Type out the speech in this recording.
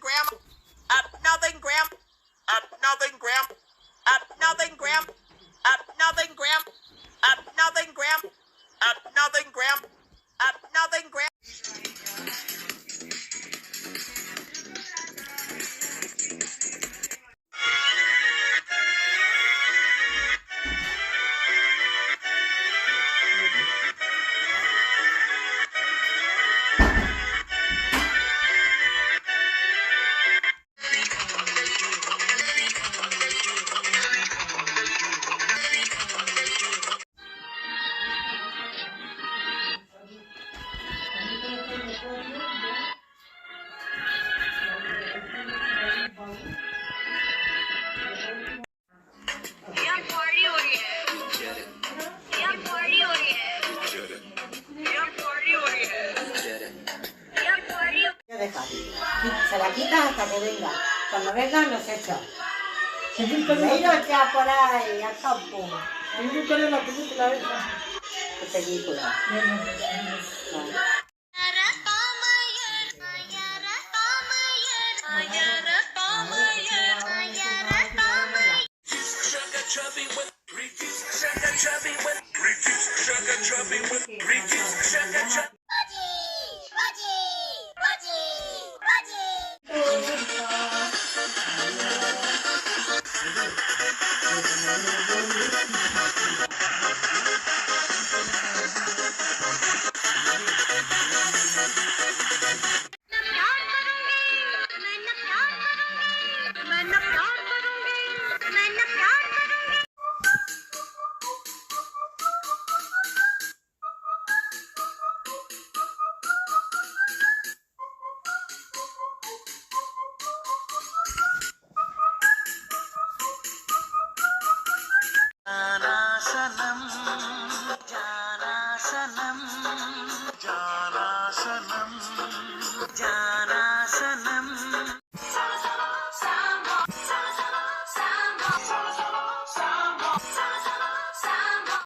gram. Nothing gram. Nothing gram. Nothing gram. Nothing gram. Nothing gram. Nothing gram. Nothing gram. Se la quitas hasta que venga. Cuando venga nos echa. Menos ya por ahí, al campo. ¿Cuál es la película esa? ¿Qué película? Shanam